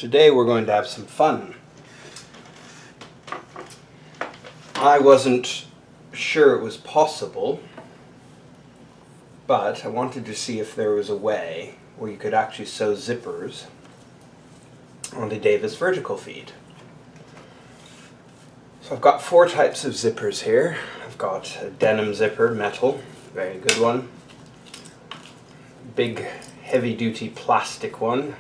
Today we're going to have some fun. I wasn't sure it was possible, but I wanted to see if there was a way where you could actually sew zippers onto Davis vertical feed. So I've got 4 types of zippers here. I've got a denim zipper, metal, very good one. Big heavy duty plastic one.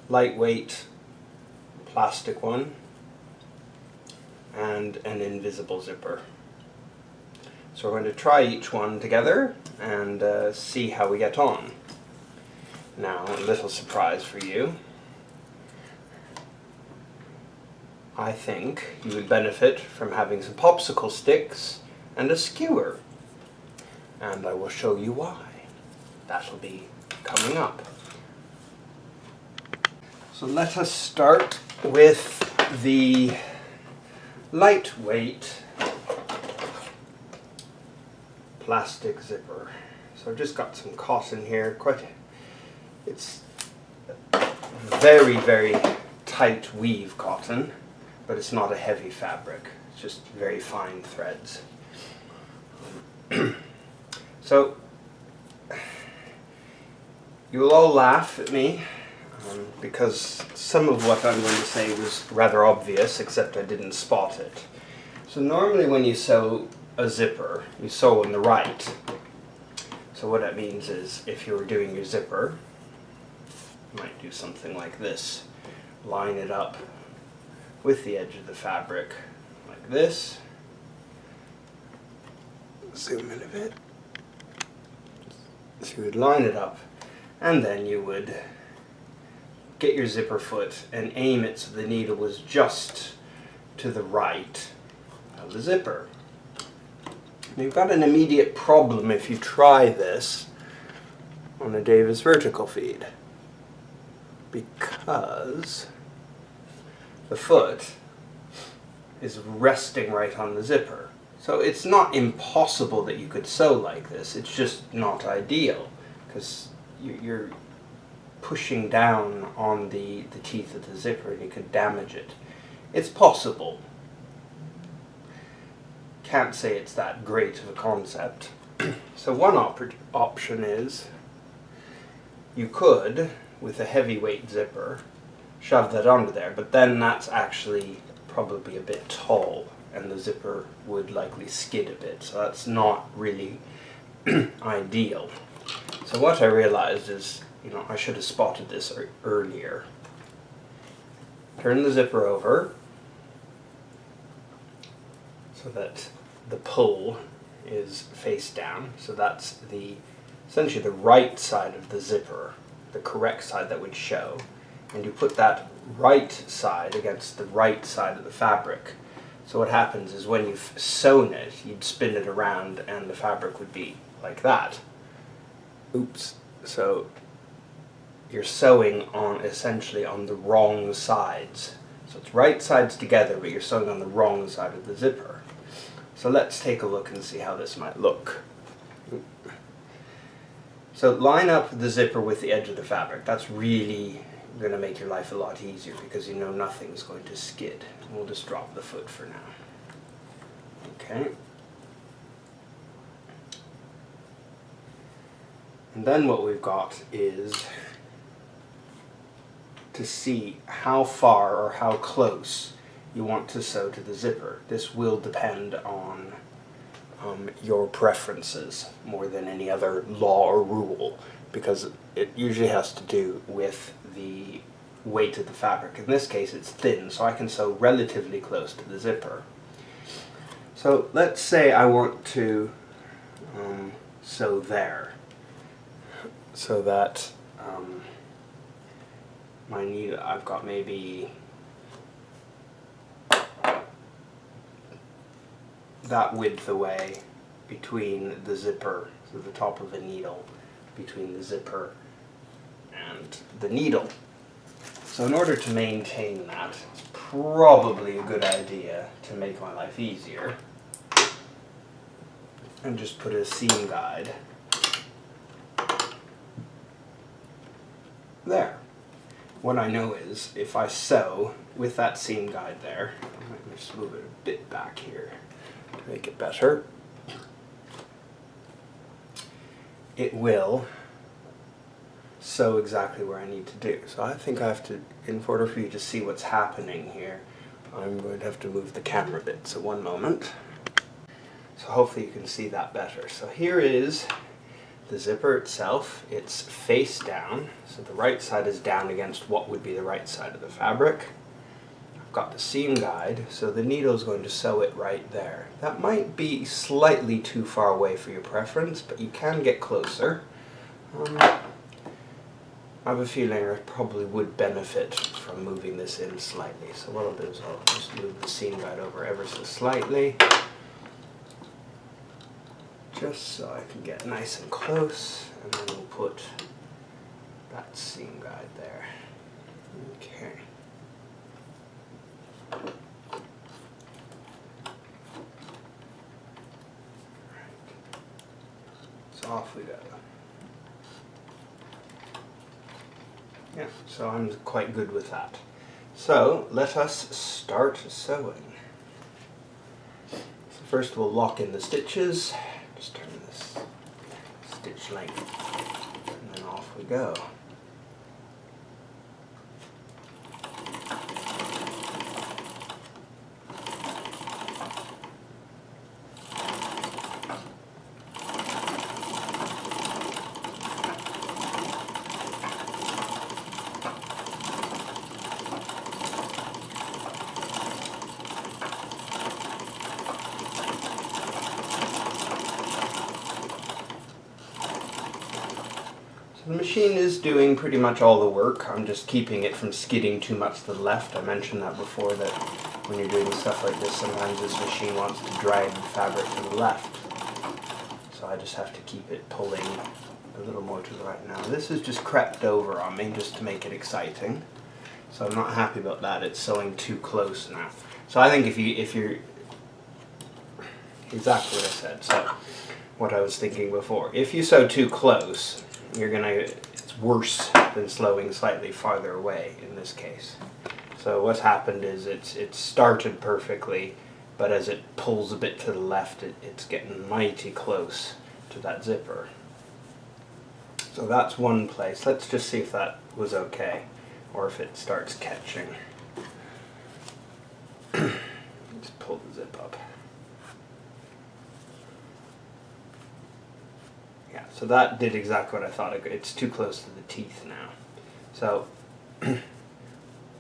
Lightweight plastic one. And an invisible zipper. So we're going to try each one together and see how we get on. Now, a little surprise for you. I think you would benefit from having some popsicle sticks and a skewer. And I will show you why. That'll be coming up. So let us start with the lightweight plastic zipper. So I've just got some cotton here. It's very, very tight weave cotton, but it's not a heavy fabric. It's just very fine threads. So you will all laugh at me because some of what I'm going to say was rather obvious, except I didn't spot it. So normally when you sew a zipper, you sew on the right. So what that means is if you were doing your zipper, you might do something like this. Line it up with the edge of the fabric like this. Zoom in a bit. So you would line it up, and then you would get your zipper foot and aim it so the needle was just to the right of the zipper. Now you've got an immediate problem if you try this on a Davis vertical feed, because the foot is resting right on the zipper. So it's not impossible that you could sew like this, it's just not ideal, because you're pushing down on the teeth of the zipper and you could damage it. It's possible. Can't say it's that great of a concept. So one option is you could, with a heavyweight zipper, shove that onto there, but then that's actually probably a bit tall and the zipper would likely skid a bit, so that's not really ideal. So what I realized is, I should have spotted this earlier. Turn the zipper over so that the pull is face down. So that's essentially the right side of the zipper, the correct side that would show. And you put that right side against the right side of the fabric. So what happens is when you've sewn it, you'd spin it around and the fabric would be like that. Oops. So you're sewing essentially on the wrong sides. So it's right sides together, but you're sewing on the wrong side of the zipper. So let's take a look and see how this might look. So line up the zipper with the edge of the fabric. That's really going to make your life a lot easier because you know nothing's going to skid. We'll just drop the foot for now. Okay. And then what we've got is to see how far or how close you want to sew to the zipper. This will depend on your preferences more than any other law or rule, because it usually has to do with the weight of the fabric. In this case it's thin, so I can sew relatively close to the zipper. So let's say I want to sew there, so that my needle, I've got maybe that width away between the zipper, so the top of the needle, between the zipper and the needle. So in order to maintain that, it's probably a good idea to make my life easier and just put a seam guide there. What I know is if I sew with that seam guide there, I might just move it a bit back here to make it better, it will sew exactly where I need to do. So I think I have to, in order for you to see what's happening here, I'm going to have to move the camera a bit. So one moment. So hopefully you can see that better. So here is the zipper itself. It's face down, so the right side is down against what would be the right side of the fabric. I've got the seam guide, so the needle is going to sew it right there. That might be slightly too far away for your preference, but you can get closer. I have a feeling I probably would benefit from moving this in slightly. So what I'll do is I'll just move the seam guide over ever so slightly, just so I can get nice and close, and then we'll put that seam guide there. Okay. So off we go. Yeah, so I'm quite good with that. So let us start sewing. So first we'll lock in the stitches. Just turn this stitch length, and then off we go. The machine is doing pretty much all the work. I'm just keeping it from skidding too much to the left. I mentioned that before, that when you're doing stuff like this, sometimes this machine wants to drag the fabric to the left. So I just have to keep it pulling a little more to the right. Now this has just crept over on me just to make it exciting. So I'm not happy about that. It's sewing too close now. So I think if you're exactly what I said. So what I was thinking before. If you sew too close, it's worse than sewing slightly farther away in this case. So what's happened is it's started perfectly, but as it pulls a bit to the left, it's getting mighty close to that zipper. So that's one place. Let's just see if that was okay, or if it starts catching. Just pull the zip up. Yeah, so that did exactly what I thought. It's too close to the teeth now. So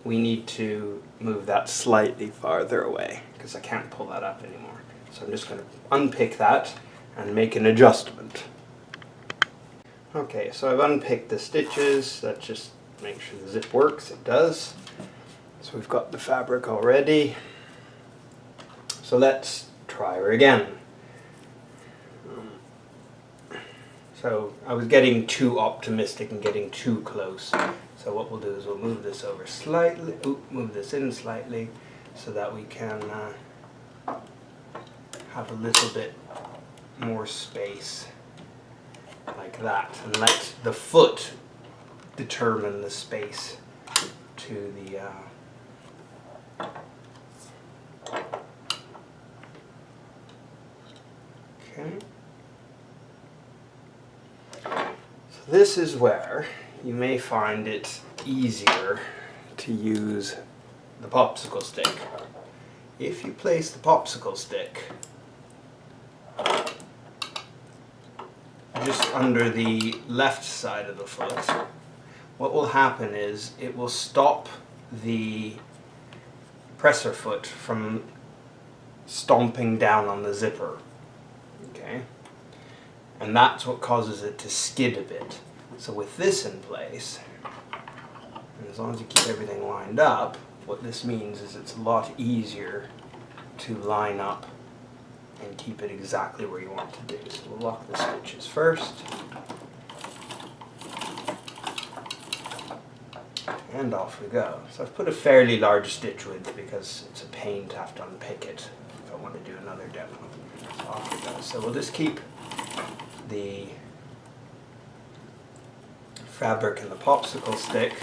we need to move that slightly farther away because I can't pull that up anymore. So I'm just going to unpick that and make an adjustment. Okay, so I've unpicked the stitches. Let's just make sure the zip works. It does. So we've got the fabric already. So let's try her again. So I was getting too optimistic and getting too close. So what we'll do is we'll move this over slightly, move this in slightly, so that we can have a little bit more space, like that, and let the foot determine the space to the okay. This is where you may find it easier to use the popsicle stick. If you place the popsicle stick just under the left side of the foot, what will happen is it will stop the presser foot from stomping down on the zipper. Okay? And that's what causes it to skid a bit. So with this in place, and as long as you keep everything lined up, what this means is it's a lot easier to line up and keep it exactly where you want to do. So we'll lock the stitches first. And off we go. So I've put a fairly large stitch width because it's a pain to have to unpick it if I want to do another demo. So off we go. So we'll just keep the fabric in the popsicle stick,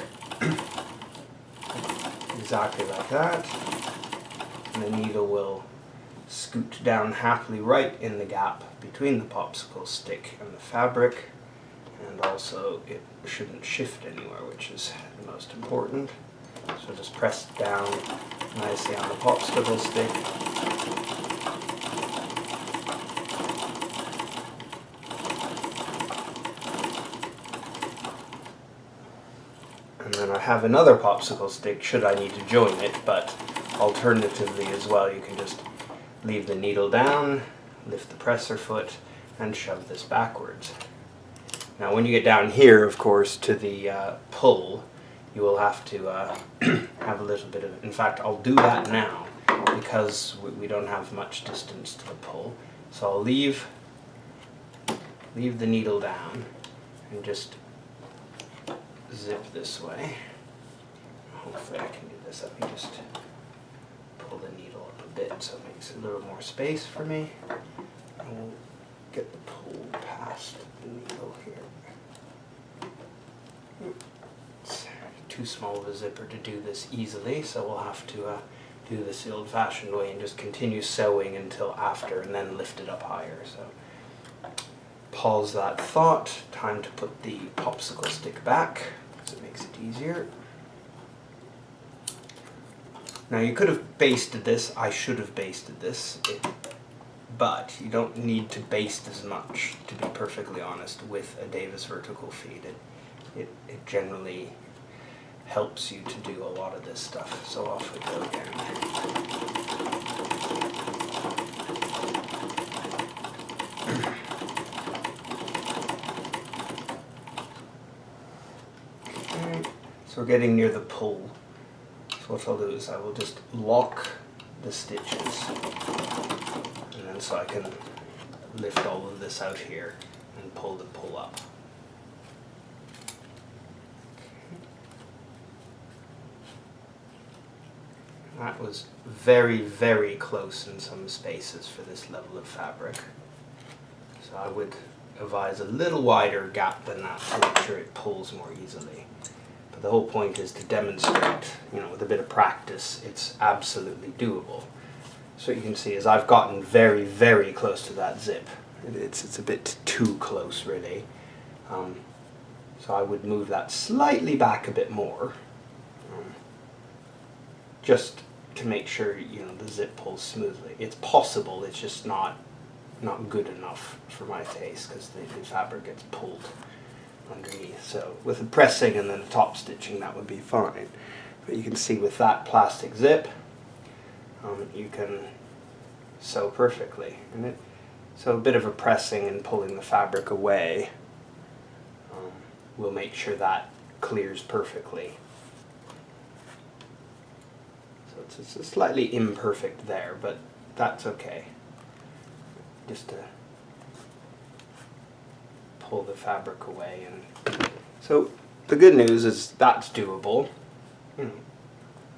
exactly like that, and the needle will scoot down happily right in the gap between the popsicle stick and the fabric, and also it shouldn't shift anywhere, which is the most important. So just press down nicely on the popsicle stick. And then I have another popsicle stick should I need to join it, but alternatively as well, you can just leave the needle down, lift the presser foot, and shove this backwards. Now when you get down here, of course, to the pull, you will have to have a little bit of, in fact I'll do that now because we don't have much distance to the pull. So I'll leave the needle down and just zip this way. Hopefully I can do this. Let me just pull the needle up a bit so it makes a little more space for me. And we'll get the pull past the needle here. It's too small of a zipper to do this easily, so we'll have to do this the old-fashioned way and just continue sewing until after and then lift it up higher. So pause that thought. Time to put the popsicle stick back because it makes it easier. Now you could have basted this. I should have basted this, but you don't need to baste as much, to be perfectly honest, with a Davis vertical feed. It generally helps you to do a lot of this stuff. So off we go again. Okay, so we're getting near the pull. So what I'll do is I will just lock the stitches, and then so I can lift all of this out here and pull the pull up. That was very, very close in some spaces for this level of fabric. So I would advise a little wider gap than that to make sure it pulls more easily. But the whole point is to demonstrate, with a bit of practice, it's absolutely doable. So what you can see is I've gotten very, very close to that zip. It's a bit too close, really. So I would move that slightly back a bit more, just to make sure the zip pulls smoothly. It's possible, it's just not good enough for my taste because the fabric gets pulled underneath. So with the pressing and then the top stitching, that would be fine. But you can see with that plastic zip, you can sew perfectly. So a bit of a pressing and pulling the fabric away will make sure that clears perfectly. So it's slightly imperfect there, but that's okay. Just to pull the fabric away. And so the good news is that's doable.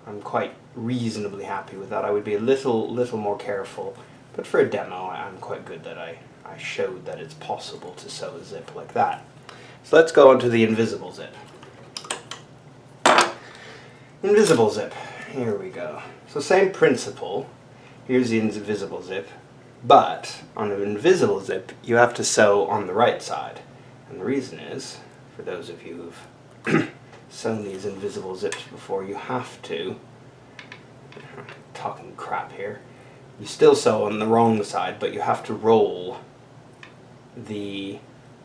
I'm quite reasonably happy with that. I would be a little more careful, but for a demo I'm quite good that I showed that it's possible to sew a zip like that. So let's go on to the invisible zip. Invisible zip. Here we go. So same principle. Here's the invisible zip. But on an invisible zip, you have to sew on the right side. And the reason is, for those of you who've sewn these invisible zips before, you have to, talking crap here, you still sew on the wrong side, but you have to roll the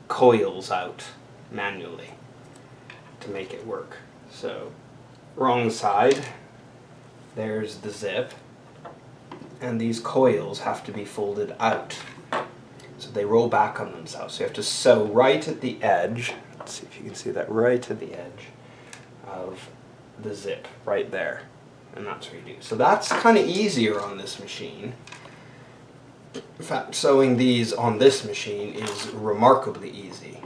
coils out manually to make it work. So, wrong side, there's the zip, and these coils have to be folded out. So they roll back on themselves. So you have to sew right at the edge. Let's see if you can see that, right at the edge of the zip, right there. And that's what you do. So that's kind of easier on this machine. In fact, sewing these on this machine is remarkably easy.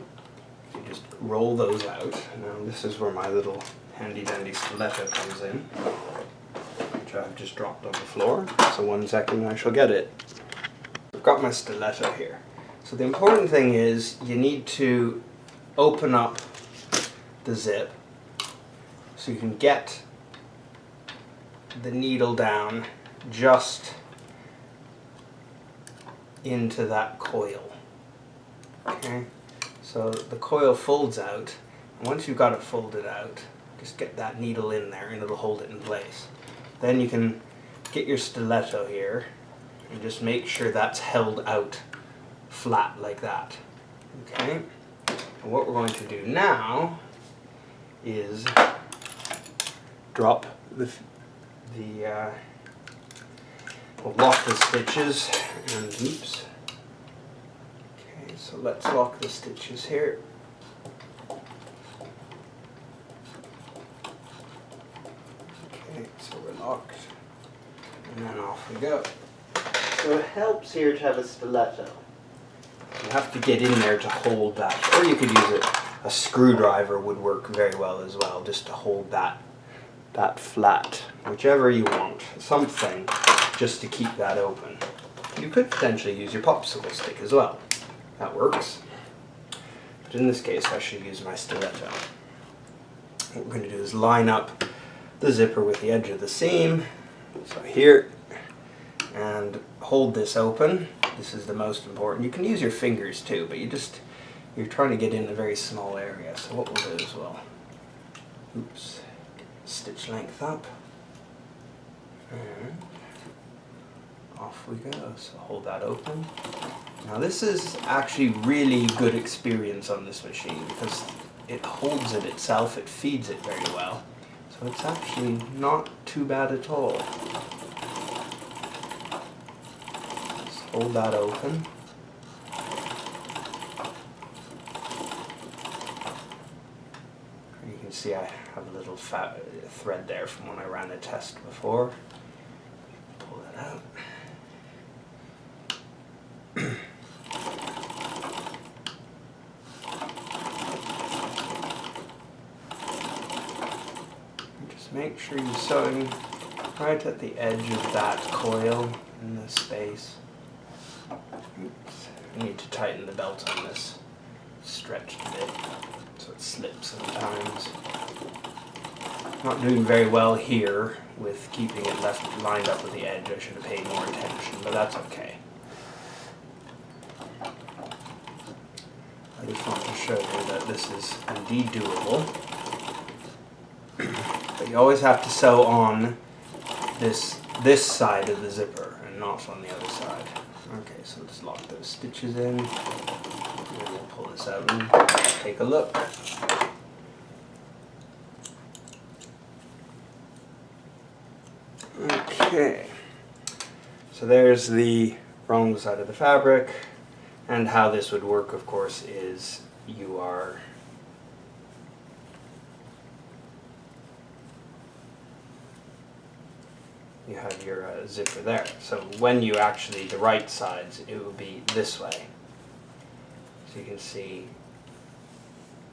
You just roll those out. Now this is where my little handy dandy stiletto comes in, which I've just dropped on the floor. So 1 second, I shall get it. I've got my stiletto here. So the important thing is you need to open up the zip so you can get the needle down just into that coil. Okay, so the coil folds out, and once you've got it folded out, just get that needle in there and it'll hold it in place. Then you can get your stiletto here and just make sure that's held out flat like that. Okay, and what we're going to do now is drop we'll lock the stitches and oops. Okay, so let's lock the stitches here. Okay, so we're locked. And then off we go. So it helps here to have a stiletto. You have to get in there to hold that. Or you could use it. A screwdriver would work very well as well, just to hold that flat. Whichever you want. Something just to keep that open. You could potentially use your popsicle stick as well. That works. But in this case I should use my stiletto. What we're going to do is line up the zipper with the edge of the seam. So here, and hold this open. This is the most important. You can use your fingers too, but you're trying to get in a very small area. So what we'll do is oops, get stitch length up, and off we go. So hold that open. Now this is actually really good experience on this machine because it holds it itself, it feeds it very well. So it's actually not too bad at all. Just hold that open. You can see I have a little thread there from when I ran a test before. Pull that out. Make sure you're sewing right at the edge of that coil in this space. Oops. You need to tighten the belt on this stretched bit so it slips sometimes. Not doing very well here with keeping it lined up with the edge. I should have paid more attention, but that's okay. I just want to show you that this is indeed doable. But you always have to sew on this side of the zipper and not on the other side. Okay, so just lock those stitches in. And we'll pull this out and take a look. Okay, so there's the wrong side of the fabric, and how this would work, of course, is you have your zipper there. So when you actually, the right sides, it will be this way. So you can see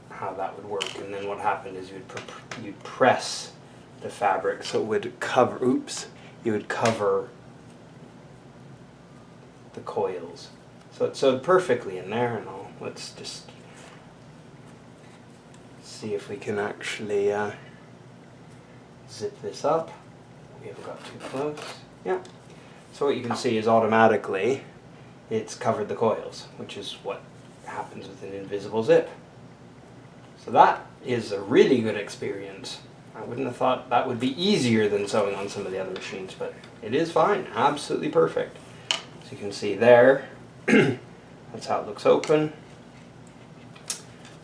how that would work. And then what happened is you'd press the fabric so it would cover, you would cover the coils. So it's sewed perfectly in there and all. Let's just see if we can actually zip this up. We haven't got too close. Yeah. So what you can see is automatically it's covered the coils, which is what happens with an invisible zip. So that is a really good experience. I wouldn't have thought that would be easier than sewing on some of the other machines, but it is fine. Absolutely perfect. So you can see there, that's how it looks open.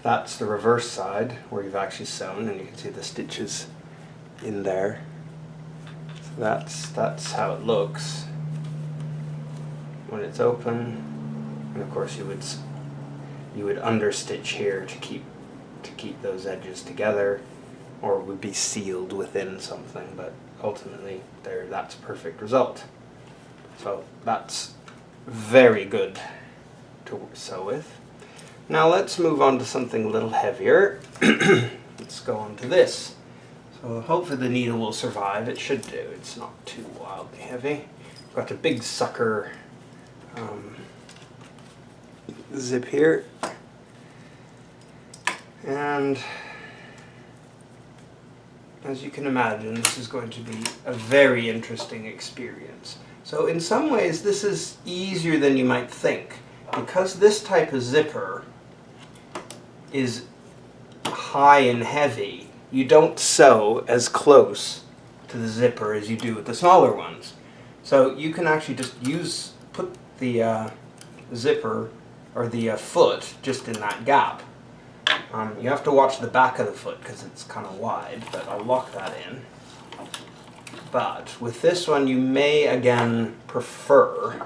That's the reverse side where you've actually sewn, and you can see the stitches in there. That's how it looks when it's open, and of course you would understitch here to keep those edges together, or it would be sealed within something. But ultimately, that's a perfect result. So that's very good to sew with. Now let's move on to something a little heavier. Let's go on to this. So hopefully the needle will survive. It should do. It's not too wildly heavy. I've got a big sucker zip here. And as you can imagine, this is going to be a very interesting experience. So in some ways, this is easier than you might think. Because this type of zipper is high and heavy, you don't sew as close to the zipper as you do with the smaller ones. So you can actually just put the zipper or the foot just in that gap. You have to watch the back of the foot because it's kind of wide, but I'll lock that in. But with this one, you may again prefer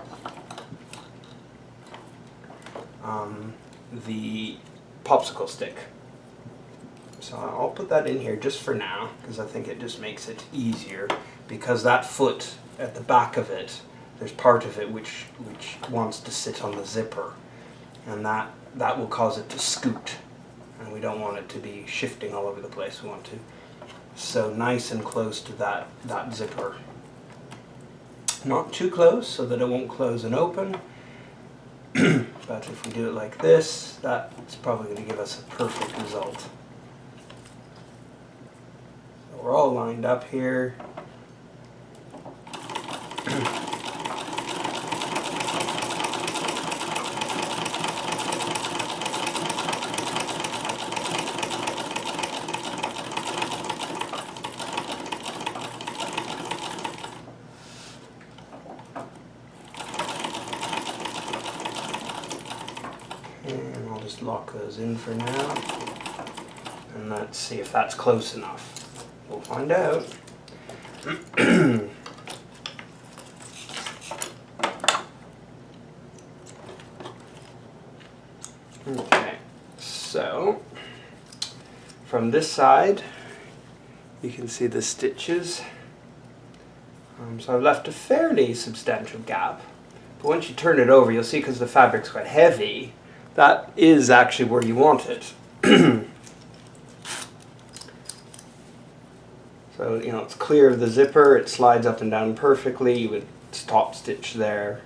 the popsicle stick. So I'll put that in here just for now because I think it just makes it easier, because that foot at the back of it, there's part of it which wants to sit on the zipper, and that will cause it to scoot, and we don't want it to be shifting all over the place. We want to sew nice and close to that zipper. Not too close so that it won't close and open, but if we do it like this, that's probably going to give us a perfect result. So we're all lined up here. And I'll just lock those in for now. And let's see if that's close enough. We'll find out. Okay, so from this side you can see the stitches. So I've left a fairly substantial gap, but once you turn it over, you'll see, because the fabric's quite heavy, that is actually where you want it. So, you know, it's clear of the zipper, it slides up and down perfectly. You would stop stitch there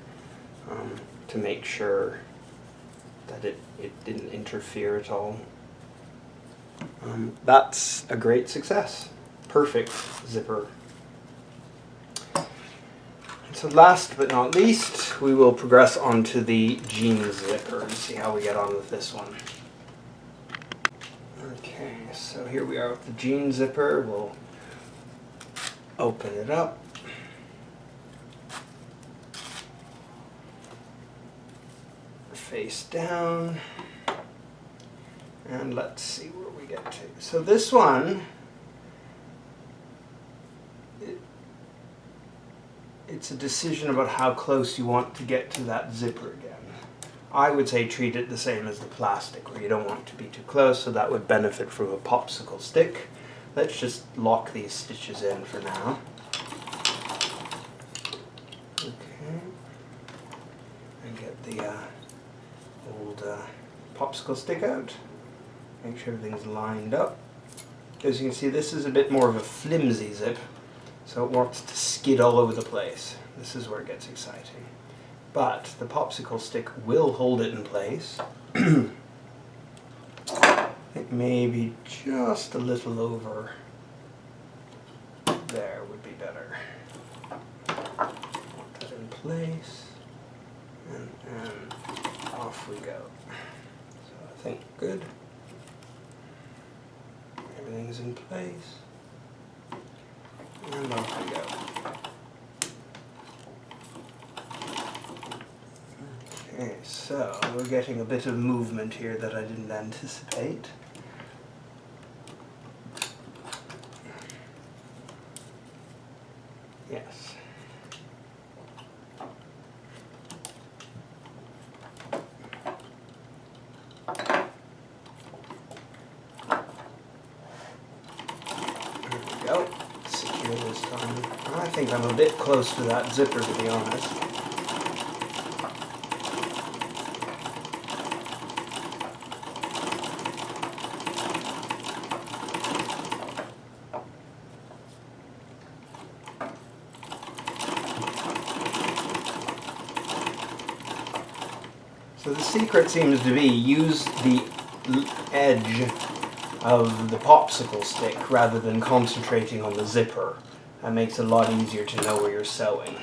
to make sure that it didn't interfere at all. That's a great success. Perfect zipper. So last but not least, we will progress on to the jeans zipper and see how we get on with this one. Okay, so here we are with the jeans zipper. We'll open it up. Face down. And let's see where we get to. So this one, it's a decision about how close you want to get to that zipper again. I would say treat it the same as the plastic, where you don't want to be too close, so that would benefit from a popsicle stick. Let's just lock these stitches in for now. Okay. And get the old popsicle stick out. Make sure everything's lined up. As you can see, this is a bit more of a flimsy zip, so it wants to skid all over the place. This is where it gets exciting. But the popsicle stick will hold it in place. It may be just a little over there would be better. Put that in place, and off we go. So I think good. Everything's in place, and off we go. Okay, so we're getting a bit of movement here that I didn't anticipate. Yes. There we go. Secure this time. I think I'm a bit close to that zipper, to be honest. So the secret seems to be use the edge of the popsicle stick rather than concentrating on the zipper. That makes it a lot easier to know where you're sewing.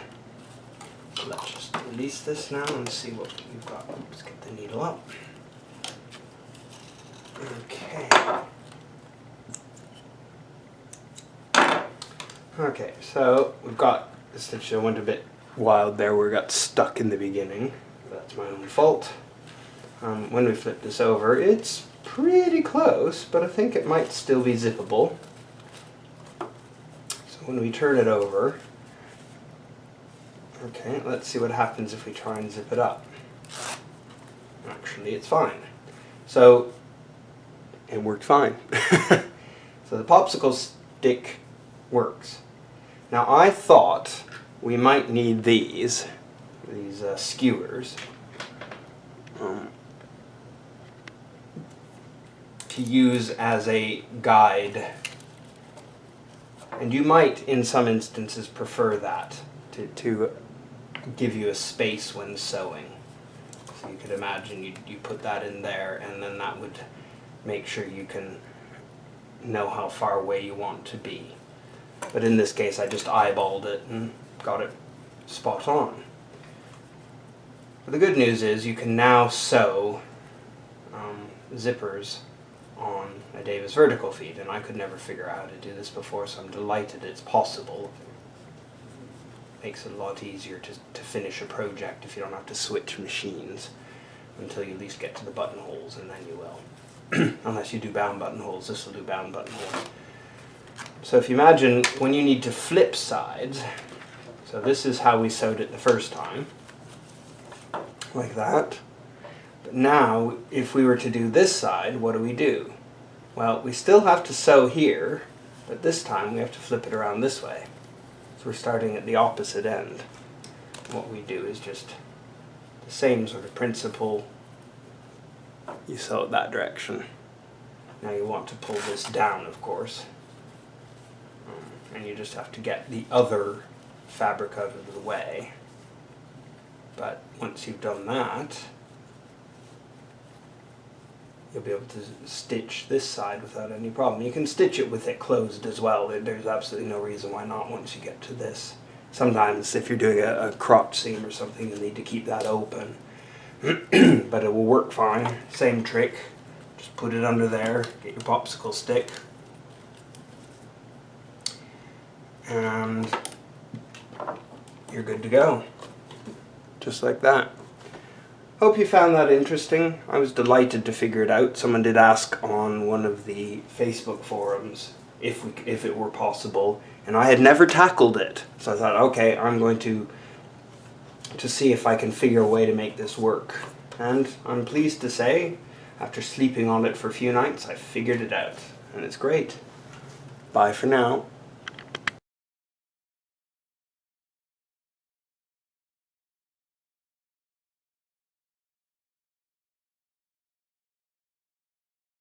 So let's just release this now and see what we've got. Let's get the needle up. Okay. Okay, so we've got the stitch that went a bit wild there where it got stuck in the beginning. That's my own fault. When we flip this over, it's pretty close, but I think it might still be zippable. So when we turn it over, okay, let's see what happens if we try and zip it up. Actually, it's fine. So, it worked fine. So the popsicle stick works. Now I thought we might need these skewers to use as a guide, and you might in some instances prefer that to give you a space when sewing. So you could imagine you put that in there, and then that would make sure you can know how far away you want to be. But in this case I just eyeballed it and got it spot on. But the good news is you can now sew zippers on a Davis vertical feed, and I could never figure out how to do this before, so I'm delighted it's possible. Makes it a lot easier to finish a project if you don't have to switch machines until you at least get to the buttonholes, and then you will. Unless you do bound buttonholes, this will do bound buttonholes. So if you imagine when you need to flip sides, so this is how we sewed it the first time, like that. But now, if we were to do this side, what do? Well, we still have to sew here, but this time we have to flip it around this way. So we're starting at the opposite end. What we do is just the same sort of principle. You sew it that direction. Now you want to pull this down, of course. And you just have to get the other fabric out of the way. But once you've done that, you'll be able to stitch this side without any problem. You can stitch it with it closed as well. There's absolutely no reason why not once you get to this. Sometimes if you're doing a crotch seam or something, you'll need to keep that open. But it will work fine. Same trick. Just put it under there, get your popsicle stick, and you're good to go. Just like that. Hope you found that interesting. I was delighted to figure it out. Someone did ask on one of the Facebook forums if it were possible, and I had never tackled it. So I thought, okay, I'm going to see if I can figure a way to make this work. And I'm pleased to say, after sleeping on it for a few nights, I figured it out. And it's great. Bye for now.